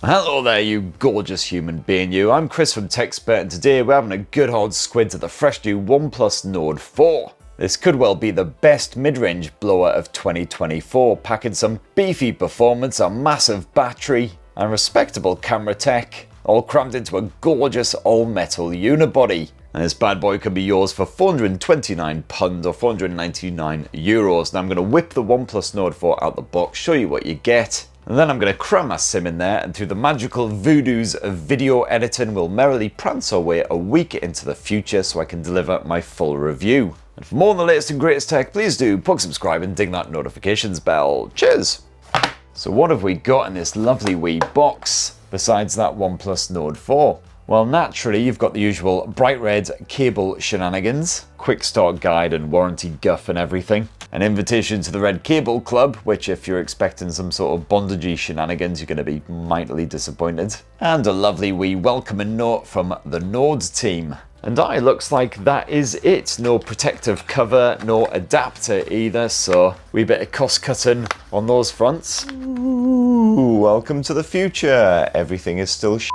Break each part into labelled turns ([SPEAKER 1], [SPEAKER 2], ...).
[SPEAKER 1] Hello there, you gorgeous human being you. I'm Chris from TechSpert, and today we're having a good hard squint at the fresh new OnePlus Nord 4. This could well be the best mid-range blower of 2024, packing some beefy performance, a massive battery, and respectable camera tech, all crammed into a gorgeous all-metal unibody. And this bad boy can be yours for £429 or €499. Now I'm going to whip the OnePlus Nord 4 out the box, show you what you get. And then I'm going to cram my SIM in there, and through the magical voodoos of video editing, we'll merrily prance our way a week into the future so I can deliver my full review. And for more on the latest and greatest tech, please do plug subscribe and ding that notifications bell. Cheers! So what have we got in this lovely wee box besides that OnePlus Nord 4? Well, naturally, you've got the usual bright red cable shenanigans, quick start guide and warranty guff and everything. An invitation to the Red Cable Club, which if you're expecting some sort of bondagey shenanigans, you're going to be mightily disappointed. And a lovely wee welcoming note from the Nord team. And looks like that is it. No protective cover, no adapter either, so wee bit of cost cutting on those fronts. Ooh, welcome to the future. Everything is still shit.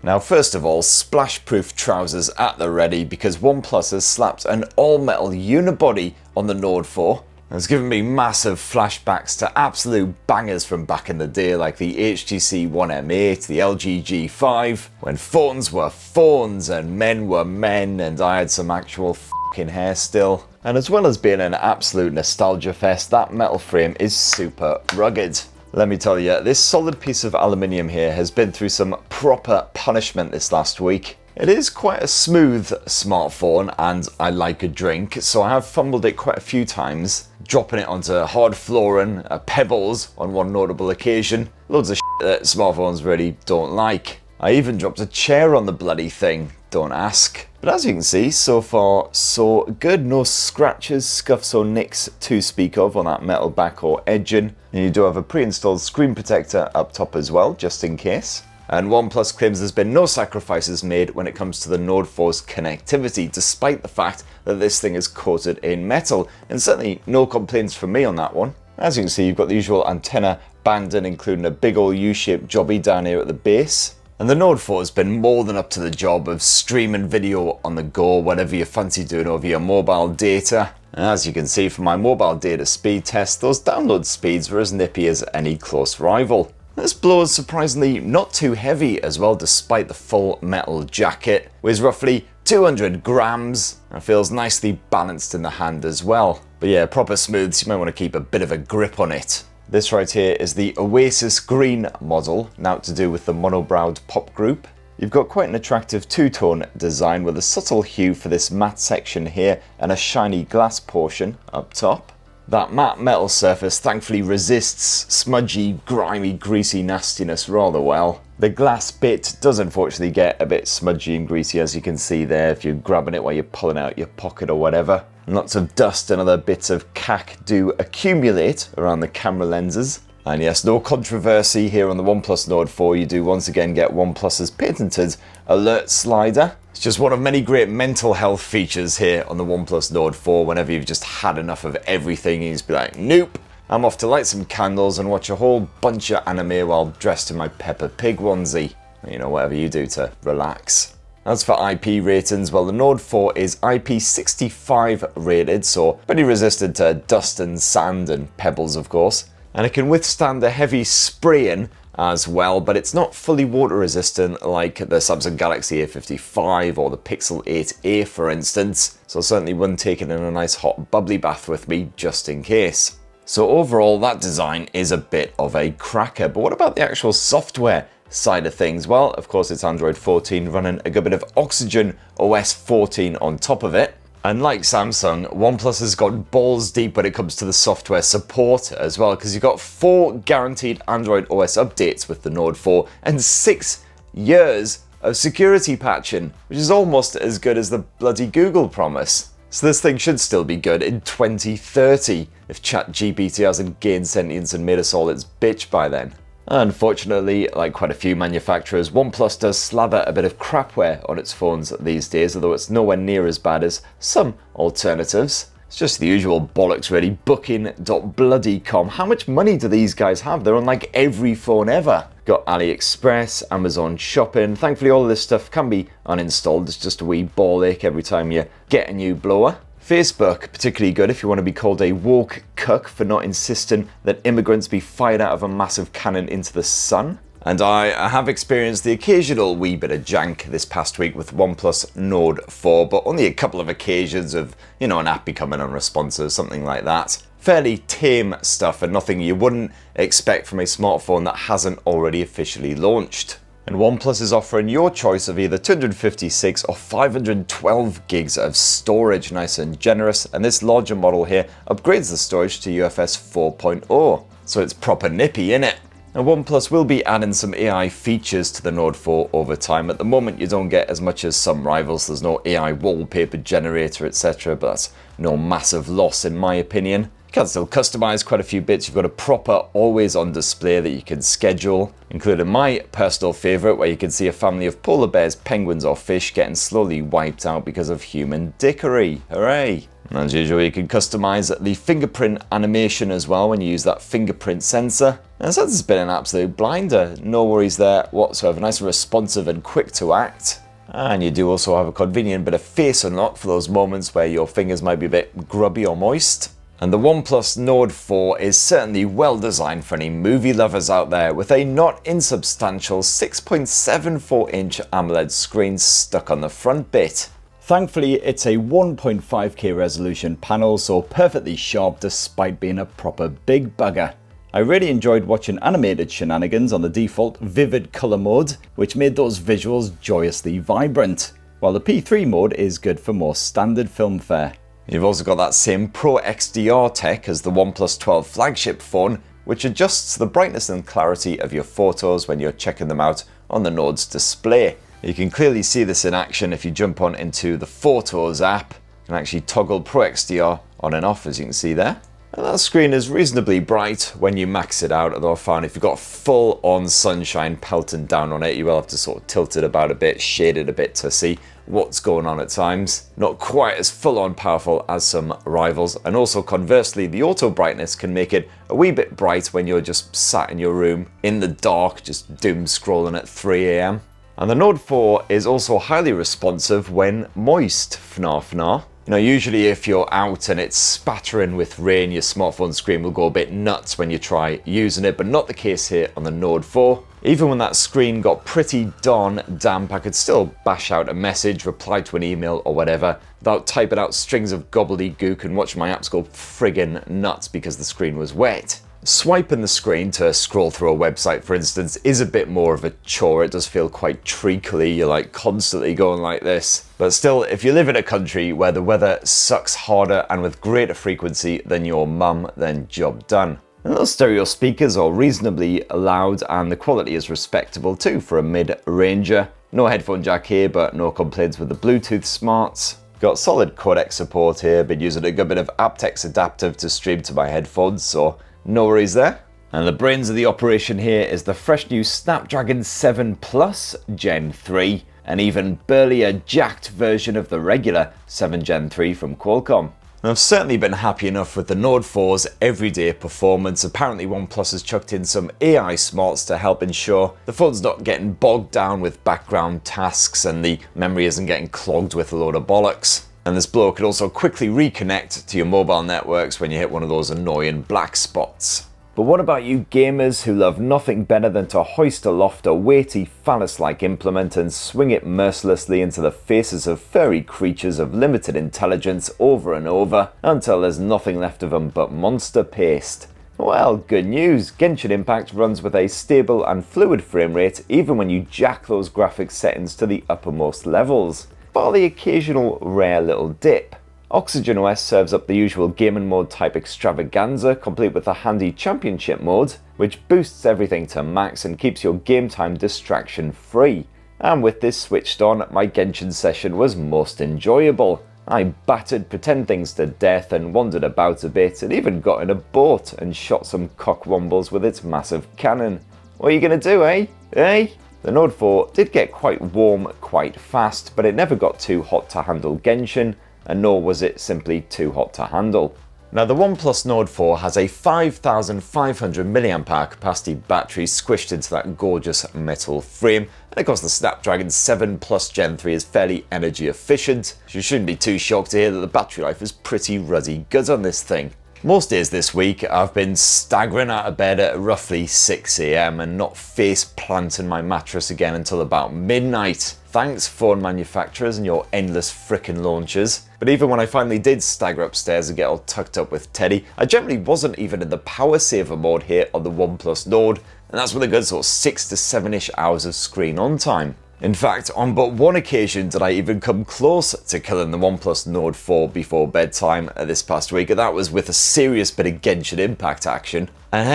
[SPEAKER 1] Now, first of all, splash-proof trousers at the ready, because OnePlus has slapped an all-metal unibody on the Nord 4. It's given me massive flashbacks to absolute bangers from back in the day, like the HTC One M8, the LG G5, when phones were phones and men were men, and I had some actual fucking hair still. And as well as being an absolute nostalgia fest, that metal frame is super rugged. Let me tell you, this solid piece of aluminium here has been through some proper punishment this last week. It is quite a smooth smartphone, and I like a drink, so I have fumbled it quite a few times, dropping it onto hard flooring, pebbles on one notable occasion. Loads of shit that smartphones really don't like. I even dropped a chair on the bloody thing, don't ask. But as you can see, so far so good. No scratches, scuffs or nicks to speak of on that metal back or edging. And you do have a pre-installed screen protector up top as well, just in case. And OnePlus claims there's been no sacrifices made when it comes to the Nord 4's connectivity, despite the fact that this thing is coated in metal. And certainly no complaints from me on that one. As you can see, you've got the usual antenna banding, including a big old U-shaped jobby down here at the base. And the Nord 4 has been more than up to the job of streaming video on the go, whatever you fancy doing over your mobile data. And as you can see from my mobile data speed test, those download speeds were as nippy as any close rival. This blower is surprisingly not too heavy as well, despite the full metal jacket. Weighs roughly 200 grams and feels nicely balanced in the hand as well. But yeah, proper smooth, so you might want to keep a bit of a grip on it. This right here is the Oasis Green model, now to do with the monobrowed pop group. You've got quite an attractive two-tone design with a subtle hue for this matte section here and a shiny glass portion up top. That matte metal surface thankfully resists smudgy, grimy, greasy nastiness rather well. The glass bit does unfortunately get a bit smudgy and greasy, as you can see there if you're grabbing it while you're pulling out your pocket or whatever. And lots of dust and other bits of cack do accumulate around the camera lenses. And yes, no controversy here on the OnePlus Nord 4. You do once again get OnePlus's patented alert slider. It's just one of many great mental health features here on the OnePlus Nord 4. Whenever you've just had enough of everything, you just be like, nope, I'm off to light some candles and watch a whole bunch of anime while dressed in my Peppa Pig onesie. You know, whatever you do to relax. As for IP ratings, well, the Nord 4 is IP65 rated, so pretty resistant to dust and sand and pebbles, of course. And it can withstand the heavy spraying as well, but it's not fully water resistant like the Samsung Galaxy A55 or the Pixel 8a, for instance. So I certainly wouldn't take it in a nice hot bubbly bath with me, just in case. So overall, that design is a bit of a cracker. But what about the actual software side of things? Well, of course, it's Android 14 running a good bit of OxygenOS 14 on top of it. And like Samsung, OnePlus has got balls deep when it comes to the software support as well, because you've got 4 guaranteed Android OS updates with the Nord 4 and 6 years of security patching, which is almost as good as the bloody Google promise. So this thing should still be good in 2030 if ChatGPT hasn't gained sentience and made us all its bitch by then. Unfortunately, like quite a few manufacturers, OnePlus does slather a bit of crapware on its phones these days, although it's nowhere near as bad as some alternatives. It's just the usual bollocks really. Booking.bloody.com. How much money do these guys have? They're on like every phone ever. Got AliExpress, Amazon Shopping. Thankfully all of this stuff can be uninstalled. It's just a wee ball ache every time you get a new blower. Facebook, particularly good if you want to be called a woke cuck for not insisting that immigrants be fired out of a massive cannon into the sun. And I have experienced the occasional wee bit of jank this past week with OnePlus Nord 4, but only a couple of occasions of, an app becoming unresponsive, something like that. Fairly tame stuff and nothing you wouldn't expect from a smartphone that hasn't already officially launched. And OnePlus is offering your choice of either 256 or 512 gigs of storage, nice and generous, and this larger model here upgrades the storage to UFS 4.0, so it's proper nippy, innit? Now OnePlus will be adding some AI features to the Nord 4 over time. At the moment you don't get as much as some rivals, there's no AI wallpaper generator etc, but that's no massive loss in my opinion. You can still customize quite a few bits. You've got a proper always on display that you can schedule, including my personal favorite where you can see a family of polar bears, penguins or fish getting slowly wiped out because of human dickery. Hooray! And as usual you can customize the fingerprint animation as well when you use that fingerprint sensor. And since it's been an absolute blinder, no worries there whatsoever. Nice and responsive and quick to act. And you do also have a convenient bit of face unlock for those moments where your fingers might be a bit grubby or moist. And the OnePlus Nord 4 is certainly well designed for any movie lovers out there, with a not insubstantial 6.74-inch AMOLED screen stuck on the front bit. Thankfully it's a 1.5K resolution panel, so perfectly sharp despite being a proper big bugger. I really enjoyed watching animated shenanigans on the default vivid colour mode, which made those visuals joyously vibrant, while the P3 mode is good for more standard film fare. You've also got that same Pro XDR tech as the OnePlus 12 flagship phone, which adjusts the brightness and clarity of your photos when you're checking them out on the Nord's display. You can clearly see this in action if you jump on into the Photos app. You can actually toggle Pro XDR on and off, as you can see there. And that screen is reasonably bright when you max it out, although I found if you've got full on sunshine pelting down on it, you will have to sort of tilt it about a bit, shade it a bit to see what's going on at times. Not quite as full on powerful as some rivals, and also conversely the auto brightness can make it a wee bit bright when you're just sat in your room in the dark just doom scrolling at 3 AM. And the Nord 4 is also highly responsive when moist, fnar. Usually if you're out and it's spattering with rain, your smartphone screen will go a bit nuts when you try using it, but not the case here on the Nord 4. Even when that screen got pretty darn damp, I could still bash out a message, reply to an email or whatever, without typing out strings of gobbledygook and watching my apps go friggin' nuts because the screen was wet. Swiping the screen to scroll through a website, for instance, is a bit more of a chore. It does feel quite treacly. You're like constantly going like this. But still, if you live in a country where the weather sucks harder and with greater frequency than your mum, then job done. And those stereo speakers are reasonably loud and the quality is respectable too for a mid-ranger. No headphone jack here, but no complaints with the Bluetooth smarts. Got solid codec support here, been using a good bit of aptX adaptive to stream to my headphones, so no worries there. And the brains of the operation here is the fresh new Snapdragon 7 Plus Gen 3, an even burlier jacked version of the regular 7 Gen 3 from Qualcomm. And I've certainly been happy enough with the Nord 4's everyday performance. Apparently OnePlus has chucked in some AI smarts to help ensure the phone's not getting bogged down with background tasks and the memory isn't getting clogged with a load of bollocks. And this blow can also quickly reconnect to your mobile networks when you hit one of those annoying black spots. But what about you gamers who love nothing better than to hoist aloft a weighty phallus-like implement and swing it mercilessly into the faces of furry creatures of limited intelligence over and over until there's nothing left of them but monster paste? Well, good news. Genshin Impact runs with a stable and fluid frame rate even when you jack those graphics settings to the uppermost levels, bar the occasional rare little dip. OxygenOS serves up the usual gaming mode type extravaganza, complete with a handy championship mode, which boosts everything to max and keeps your game time distraction free. And with this switched on, my Genshin session was most enjoyable. I battered pretend things to death and wandered about a bit, and even got in a boat and shot some cockwombles with its massive cannon. What are you gonna do, eh? Eh? The Nord 4 did get quite warm quite fast, but it never got too hot to handle Genshin, and nor was it simply too hot to handle. Now, the OnePlus Nord 4 has a 5,500 mAh capacity battery squished into that gorgeous metal frame, and of course the Snapdragon 7 Plus Gen 3 is fairly energy efficient, so you shouldn't be too shocked to hear that the battery life is pretty ruddy good on this thing. Most days this week I've been staggering out of bed at roughly 6 AM and not face planting my mattress again until about midnight. Thanks, phone manufacturers and your endless frickin' launches. But even when I finally did stagger upstairs and get all tucked up with Teddy, I generally wasn't even in the power saver mode here on the OnePlus Nord, and that's with a good sort of 6 to 7-ish hours of screen on time. In fact, on but one occasion did I even come close to killing the OnePlus Nord 4 before bedtime this past week, and that was with a serious bit of Genshin Impact action. And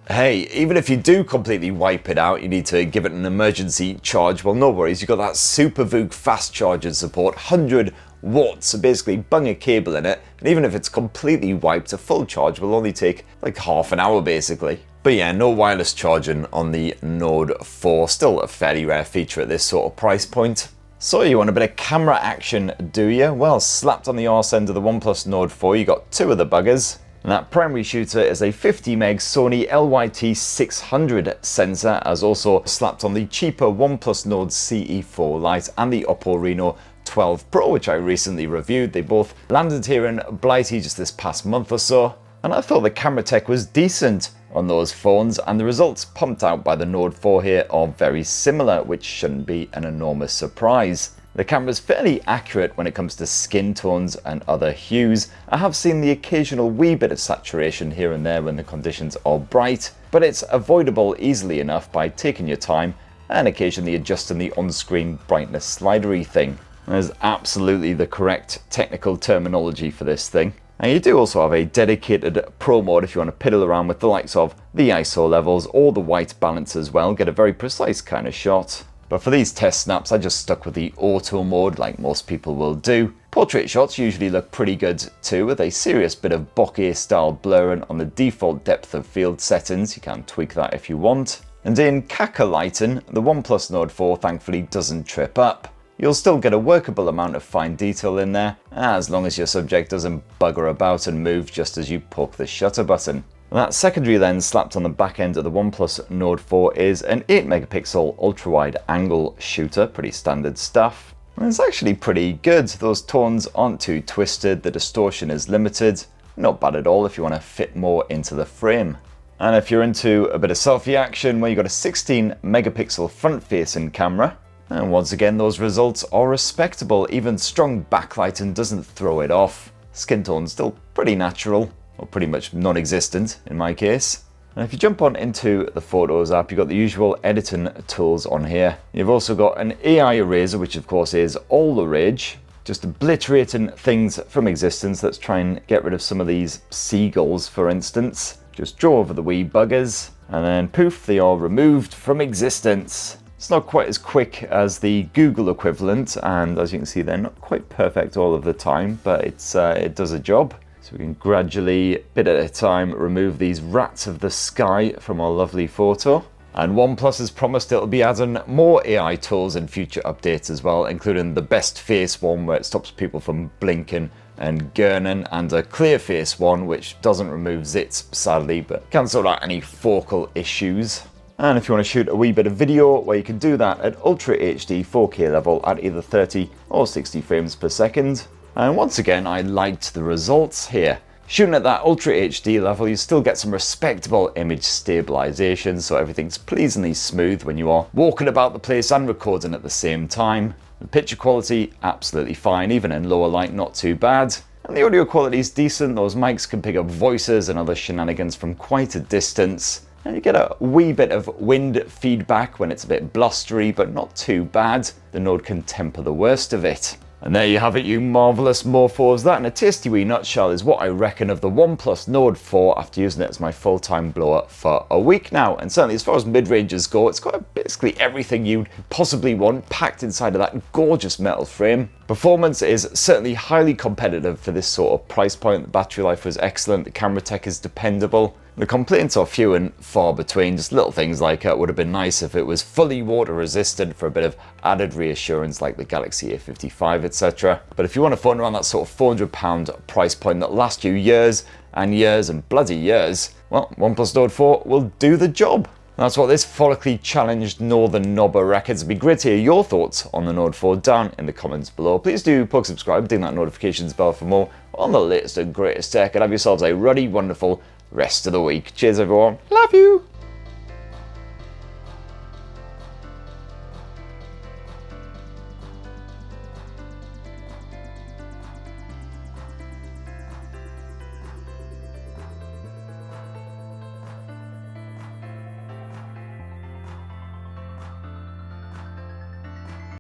[SPEAKER 1] hey, even if you do completely wipe it out, you need to give it an emergency charge, well, no worries, you've got that Super VOOC fast charging support, 100 watts, so basically bung a cable in it, and even if it's completely wiped, a full charge will only take like half an hour basically. But yeah, no wireless charging on the Nord 4, still a fairly rare feature at this sort of price point. So you want a bit of camera action, do you? Well, slapped on the arse end of the OnePlus Nord 4, you got two of the buggers. And that primary shooter is a 50 meg Sony LYT600 sensor, as also slapped on the cheaper OnePlus Nord CE4 Lite and the Oppo Reno 12 Pro, which I recently reviewed. They both landed here in Blighty just this past month or so, and I thought the camera tech was decent on those phones, and the results pumped out by the Nord 4 here are very similar, which shouldn't be an enormous surprise. The camera's fairly accurate when it comes to skin tones and other hues. I have seen the occasional wee bit of saturation here and there when the conditions are bright, but it's avoidable easily enough by taking your time and occasionally adjusting the on-screen brightness slidery thing. There's absolutely the correct technical terminology for this thing. And you do also have a dedicated Pro mode if you want to piddle around with the likes of the ISO levels or the white balance as well, get a very precise kind of shot. But for these test snaps, I just stuck with the auto mode like most people will do. Portrait shots usually look pretty good too, with a serious bit of bokeh style blurring on the default depth of field settings. You can tweak that if you want. And in Kaka lighting, the OnePlus Nord 4 thankfully doesn't trip up. You'll still get a workable amount of fine detail in there, as long as your subject doesn't bugger about and move just as you poke the shutter button. That secondary lens slapped on the back end of the OnePlus Nord 4 is an 8 megapixel ultra-wide angle shooter, pretty standard stuff. And it's actually pretty good, those tones aren't too twisted, the distortion is limited, not bad at all if you want to fit more into the frame. And if you're into a bit of selfie action, well, you've got a 16 megapixel front-facing camera. And once again, those results are respectable, even strong backlighting doesn't throw it off. Skin tone's still pretty natural, or pretty much non-existent in my case. And if you jump on into the Photos app, you've got the usual editing tools on here. You've also got an AI eraser, which of course is all the rage, just obliterating things from existence. Let's try and get rid of some of these seagulls, for instance. Just draw over the wee buggers, and then poof, they are removed from existence. It's not quite as quick as the Google equivalent, and as you can see, they're not quite perfect all of the time, but it does a job. So we can gradually, bit at a time, remove these rats of the sky from our lovely photo. And OnePlus has promised it'll be adding more AI tools in future updates as well, including the best face one where it stops people from blinking and gurning, and a clear face one which doesn't remove zits sadly, but can sort out any focal issues. And if you want to shoot a wee bit of video, well, you can do that at Ultra HD 4K level at either 30 or 60 frames per second. And once again, I liked the results here. Shooting at that Ultra HD level, you still get some respectable image stabilization, so everything's pleasingly smooth when you are walking about the place and recording at the same time. The picture quality, absolutely fine, even in lower light, not too bad. And the audio quality is decent, those mics can pick up voices and other shenanigans from quite a distance. And you get a wee bit of wind feedback when it's a bit blustery, but not too bad. The Nord can temper the worst of it. And there you have it, you marvellous morphos. That in a tasty wee nutshell is what I reckon of the OnePlus Nord 4 after using it as my full-time blower for a week now. And certainly as far as mid-ranges go, it's got basically everything you'd possibly want packed inside of that gorgeous metal frame. Performance is certainly highly competitive for this sort of price point. The battery life was excellent, the camera tech is dependable. The complaints are few and far between, just little things like it would have been nice if it was fully water resistant for a bit of added reassurance like the Galaxy A55, etc. But if you want a phone around that sort of £400 price point that lasts you years and years and bloody years, well, OnePlus Nord 4 will do the job. That's what this follically challenged Northern Knobber reckons. It'd be great to hear your thoughts on the Nord 4 down in the comments below. Please do poke subscribe, ding that notifications bell for more on the latest and greatest tech, and have yourselves a ruddy, wonderful rest of the week. Cheers everyone. Love you.